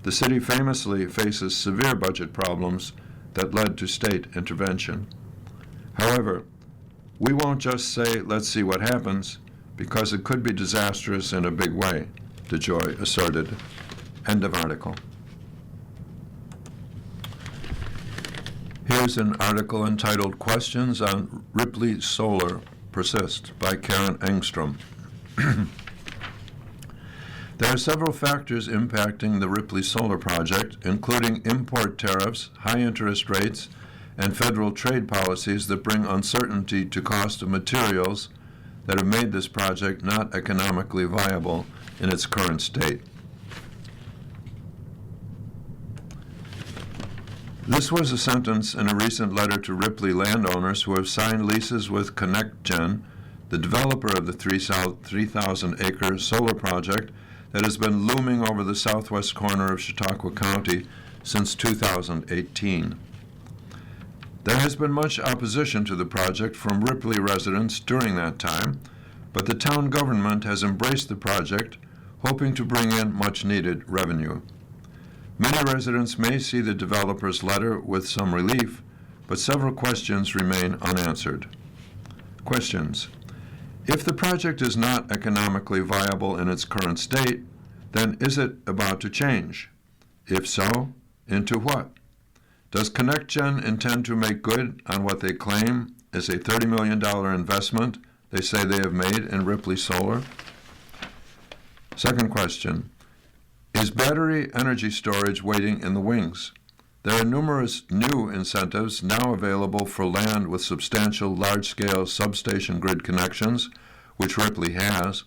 The city famously faces severe budget problems that led to state intervention. However, we won't just say, let's see what happens, because it could be disastrous in a big way, DeJoy asserted. End of article. Here's an article entitled Questions on Ripley Solar Persist by Karen Engstrom. There are several factors impacting the Ripley Solar project, including import tariffs, high interest rates, and federal trade policies that bring uncertainty to cost of materials that have made this project not economically viable in its current state. This was a sentence in a recent letter to Ripley landowners who have signed leases with ConnectGen the developer of the 3,000-acre solar project that has been looming over the southwest corner of Chautauqua County since 2018. There has been much opposition to the project from Ripley residents during that time, but the town government has embraced the project, hoping to bring in much-needed revenue. Many residents may see the developer's letter with some relief, but several questions remain unanswered. Questions. If the project is not economically viable in its current state, then is it about to change? If so, into what? Does ConnectGen intend to make good on what they claim is a $30 million investment they say they have made in Ripley Solar? Second question, is battery energy storage waiting in the wings? There are numerous new incentives now available for land with substantial large-scale substation grid connections, which Ripley has.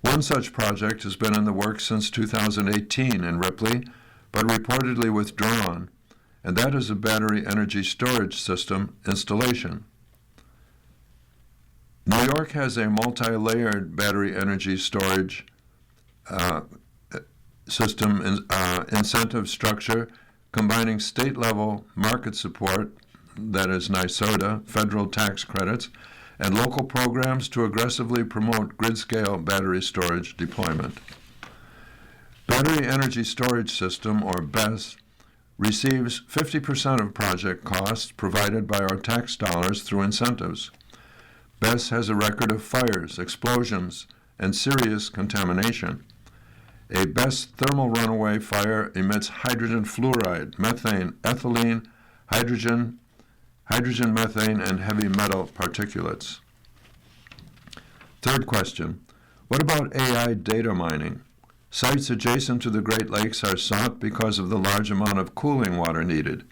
One such project has been in the works since 2018 in Ripley, but reportedly withdrawn, and that is a battery energy storage system installation. New York has a multi-layered battery energy storage system incentive structure combining state-level market support, that is NYSERDA, federal tax credits, and local programs to aggressively promote grid-scale battery storage deployment. Battery Energy Storage System, or BESS, receives 50% of project costs provided by our tax dollars through incentives. BESS has a record of fires, explosions, and serious contamination. A BESS thermal runaway fire emits hydrogen fluoride, methane, ethylene, hydrogen, methane, and heavy metal particulates. Third question, what about AI data mining? Sites adjacent to the Great Lakes are sought because of the large amount of cooling water needed.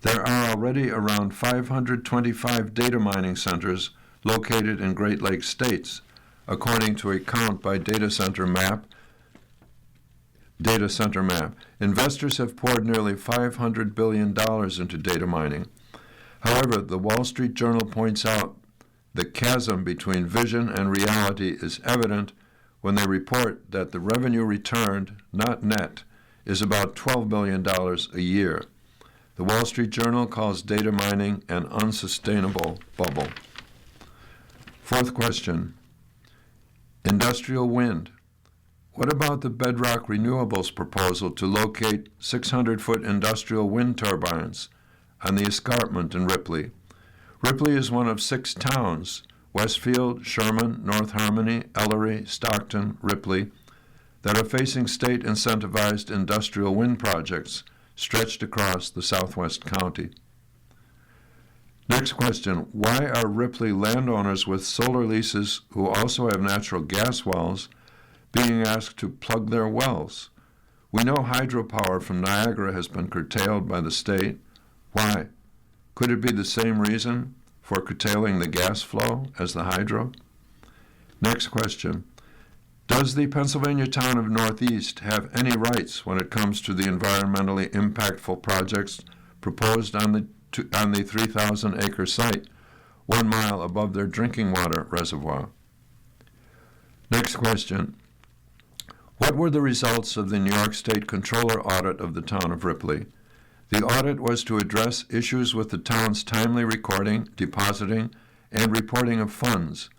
There are already around 525 data mining centers located in Great Lakes states, according to a count by Data Center Map. Investors have poured nearly $500 billion into data mining. However, the Wall Street Journal points out the chasm between vision and reality is evident when they report that the revenue returned, not net, is about $12 billion a year. The Wall Street Journal calls data mining an unsustainable bubble. Fourth question, industrial wind. What about the Bedrock Renewables proposal to locate 600-foot industrial wind turbines on the escarpment in Ripley? Ripley is one of 6 towns, Westfield, Sherman, North Harmony, Ellery, Stockton, Ripley, that are facing state-incentivized industrial wind projects stretched across the southwest county. Next question, why are Ripley landowners with solar leases who also have natural gas wells being asked to plug their wells? We know hydropower from Niagara has been curtailed by the state. Why? Could it be the same reason for curtailing the gas flow as the hydro? Next question. Does the Pennsylvania town of Northeast have any rights when it comes to the environmentally impactful projects proposed on the 3,000-acre site 1 mile above their drinking water reservoir? Next question. What were the results of the New York State Controller audit of the town of Ripley? The audit was to address issues with the town's timely recording, depositing, and reporting of funds,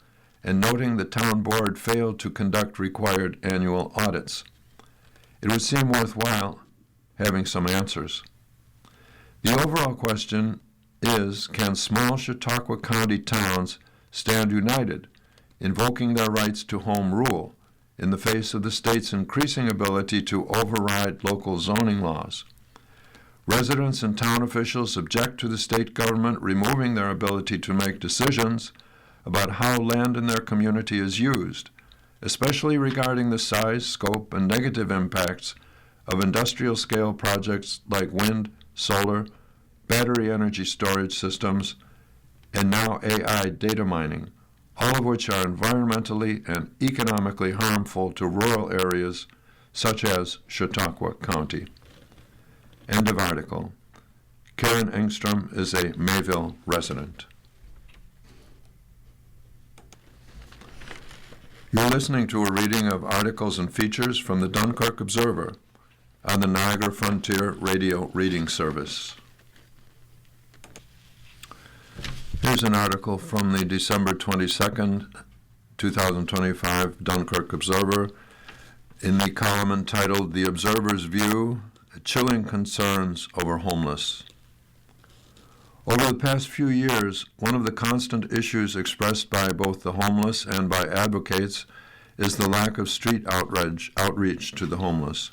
and noting the town board failed to conduct required annual audits. It would seem worthwhile having some answers. The overall question is, can small Chautauqua County towns stand united, invoking their rights to home rule in the face of the state's increasing ability to override local zoning laws? Residents and town officials object to the state government removing their ability to make decisions about how land in their community is used, especially regarding the size, scope, and negative impacts of industrial-scale projects like wind, solar, battery energy storage systems, and now AI data mining, all of which are environmentally and economically harmful to rural areas such as Chautauqua County. End of article. Karen Engstrom is a Mayville resident. You're listening to a reading of articles and features from the Dunkirk Observer on the Niagara Frontier Radio Reading Service. Here's an article from the December 22nd, 2025 Dunkirk Observer in the column entitled The Observer's View, Chilling Concerns Over Homeless. Over the past few years, one of the constant issues expressed by both the homeless and by advocates is the lack of street outreach to the homeless.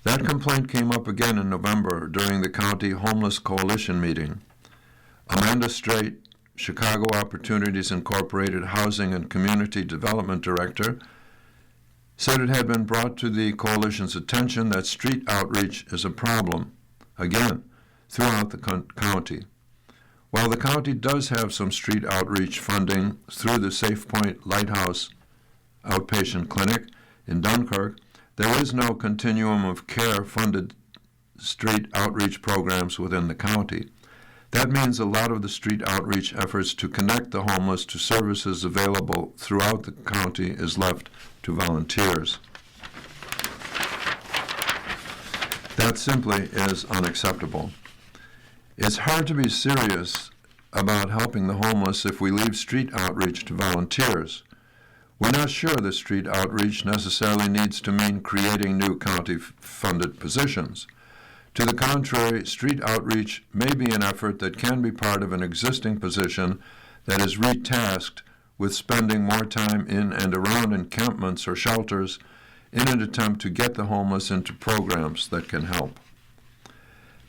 That complaint came up again in November during the County Homeless Coalition meeting. Amanda Strait, Chicago Opportunities Incorporated Housing and Community Development Director, said it had been brought to the coalition's attention that street outreach is a problem, again, throughout the county. While the county does have some street outreach funding through the Safe Point Lighthouse Outpatient Clinic in Dunkirk, there is no continuum of care-funded street outreach programs within the county. That means a lot of the street outreach efforts to connect the homeless to services available throughout the county is left to volunteers. That simply is unacceptable. It's hard to be serious about helping the homeless if we leave street outreach to volunteers. We're not sure that street outreach necessarily needs to mean creating new county-funded positions. To the contrary, street outreach may be an effort that can be part of an existing position that is retasked with spending more time in and around encampments or shelters in an attempt to get the homeless into programs that can help.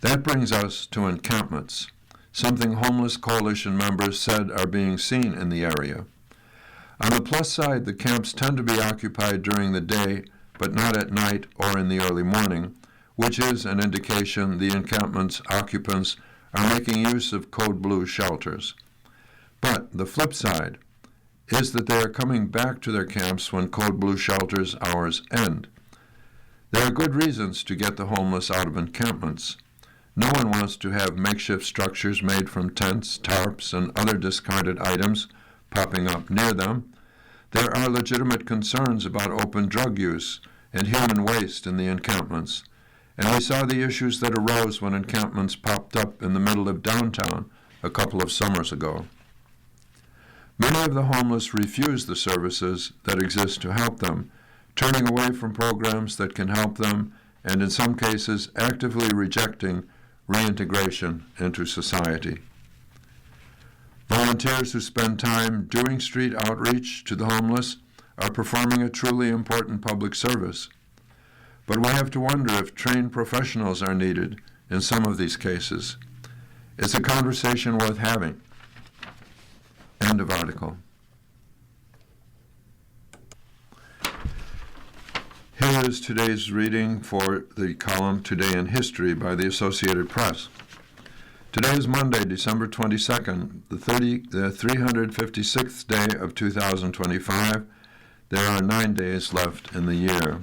That brings us to encampments, something homeless coalition members said are being seen in the area. On the plus side, the camps tend to be occupied during the day, but not at night or in the early morning, which is an indication the encampment's occupants are making use of Code Blue shelters. But the flip side is that they are coming back to their camps when Code Blue shelters' hours end. There are good reasons to get the homeless out of encampments. No one wants to have makeshift structures made from tents, tarps, and other discarded items popping up near them. There are legitimate concerns about open drug use and human waste in the encampments, and we saw the issues that arose when encampments popped up in the middle of downtown a couple of summers ago. Many of the homeless refuse the services that exist to help them, turning away from programs that can help them, and in some cases actively rejecting reintegration into society. Volunteers who spend time doing street outreach to the homeless are performing a truly important public service. But we have to wonder if trained professionals are needed in some of these cases. It's a conversation worth having. End of article. Here is today's reading for the column Today in History by the Associated Press. Today is Monday, December 22nd, the 356th day of 2025. There are 9 days left in the year.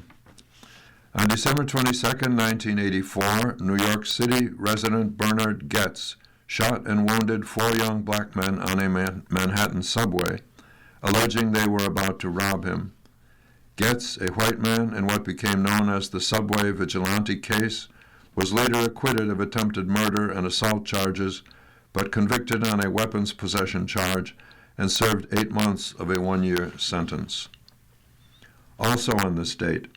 On December 22, 1984, New York City resident Bernard Goetz shot and wounded 4 young black men on a Manhattan subway, alleging they were about to rob him. Goetz, a white man in what became known as the subway vigilante case, was later acquitted of attempted murder and assault charges, but convicted on a weapons possession charge and served 8 months of a 1-year sentence. Also on this date,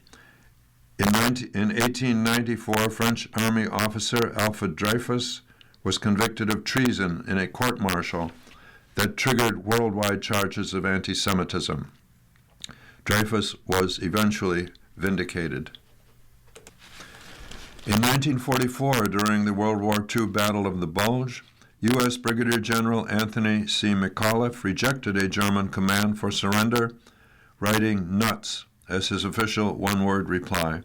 in 1894, French Army officer Alfred Dreyfus was convicted of treason in a court-martial that triggered worldwide charges of anti-Semitism. Dreyfus was eventually vindicated. In 1944, during the World War II Battle of the Bulge, U.S. Brigadier General Anthony C. McAuliffe rejected a German command for surrender, writing "nuts" as his official one-word reply.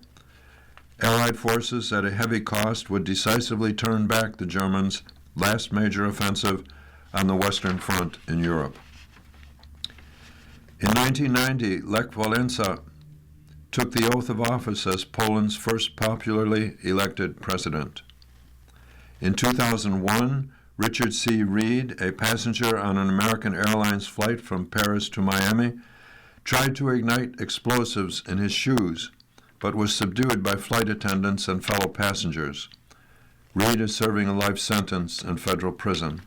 Allied forces at a heavy cost would decisively turn back the Germans' last major offensive on the Western Front in Europe. In 1990, Lech Walesa took the oath of office as Poland's first popularly elected president. In 2001, Richard C. Reed, a passenger on an American Airlines flight from Paris to Miami, tried to ignite explosives in his shoes, but was subdued by flight attendants and fellow passengers. Reed is serving a life sentence in federal prison.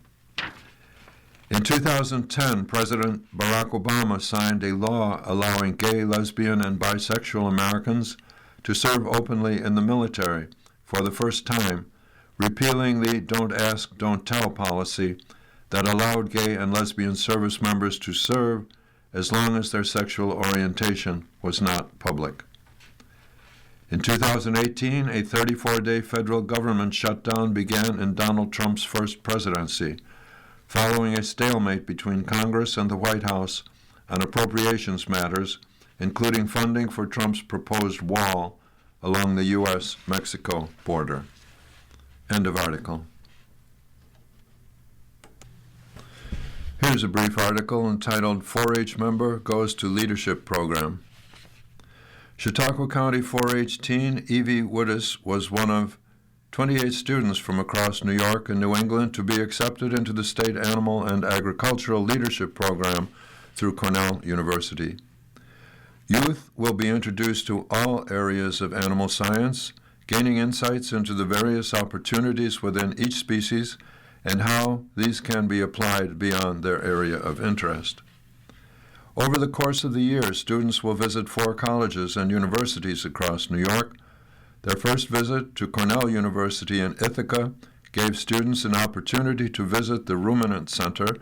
In 2010, President Barack Obama signed a law allowing gay, lesbian, and bisexual Americans to serve openly in the military for the first time, repealing the Don't Ask, Don't Tell policy that allowed gay and lesbian service members to serve as long as their sexual orientation was not public. In 2018, a 34-day federal government shutdown began in Donald Trump's first presidency, following a stalemate between Congress and the White House on appropriations matters, including funding for Trump's proposed wall along the U.S.-Mexico border. End of article. Here's a brief article entitled 4-H Member Goes to Leadership Program. Chautauqua County 4-H teen Evie Woodis was one of 28 students from across New York and New England to be accepted into the State Animal and Agricultural Leadership Program through Cornell University. Youth will be introduced to all areas of animal science, gaining insights into the various opportunities within each species and how these can be applied beyond their area of interest. Over the course of the year, students will visit 4 colleges and universities across New York. Their first visit to Cornell University in Ithaca gave students an opportunity to visit the Ruminant Center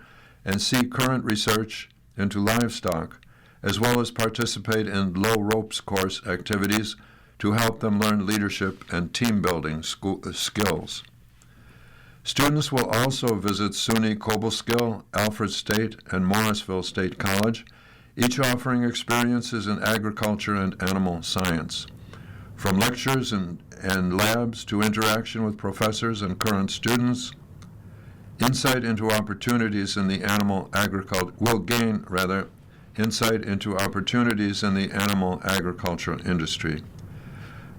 and see current research into livestock, as well as participate in low ropes course activities to help them learn leadership and team-building skills. Students will also visit SUNY Cobleskill, Alfred State, and Morrisville State College, each offering experiences in agriculture and animal science. From lectures and labs to interaction with professors and current students, insight into opportunities in the animal agriculture industry.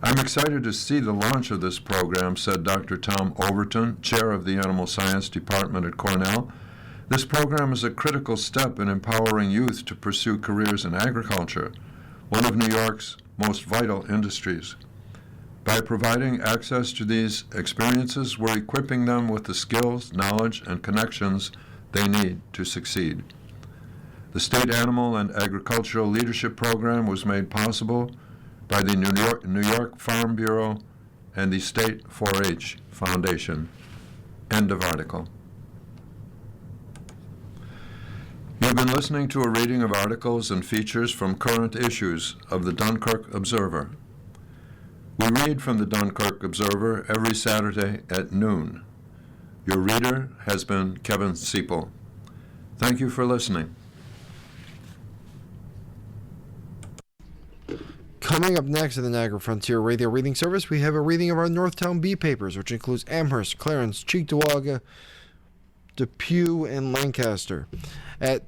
I'm excited to see the launch of this program, said Dr. Tom Overton, chair of the Animal Science Department at Cornell. This program is a critical step in empowering youth to pursue careers in agriculture, one of New York's most vital industries. By providing access to these experiences, we're equipping them with the skills, knowledge, and connections they need to succeed. The State Animal and Agricultural Leadership Program was made possible by the New York Farm Bureau and the State 4-H Foundation. End of article. You've been listening to a reading of articles and features from current issues of the Dunkirk Observer. We read from the Dunkirk Observer every Saturday at noon. Your reader has been Kevin Siepel. Thank you for listening. Coming up next in the Niagara Frontier Radio Reading Service, we have a reading of our Northtown Bee papers, which includes Amherst, Clarence, Cheektowaga, Depew, and Lancaster. At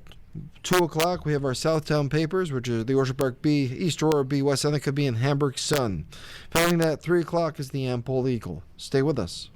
2 o'clock, we have our Southtown papers, which is the Orchard Park Bee, East Aurora Bee, West Seneca Bee, and Hamburg Sun. Following that, at 3 o'clock is the Ampole Eagle. Stay with us.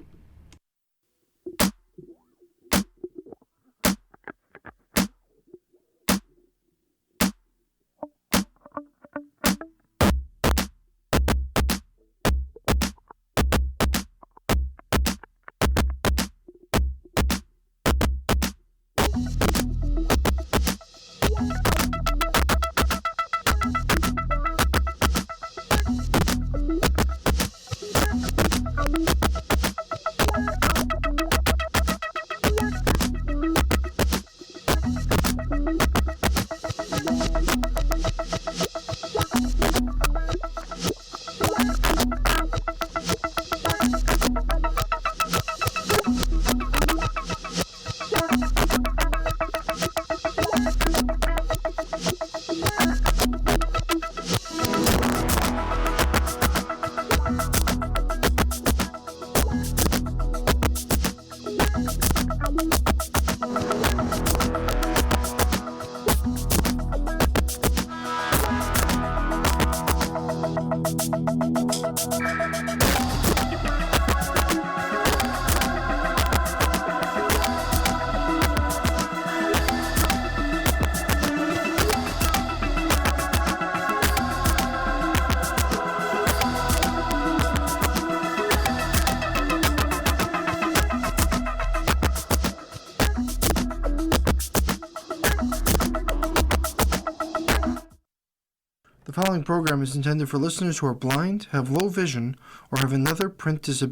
following program is intended for listeners who are blind, have low vision, or have another print disability.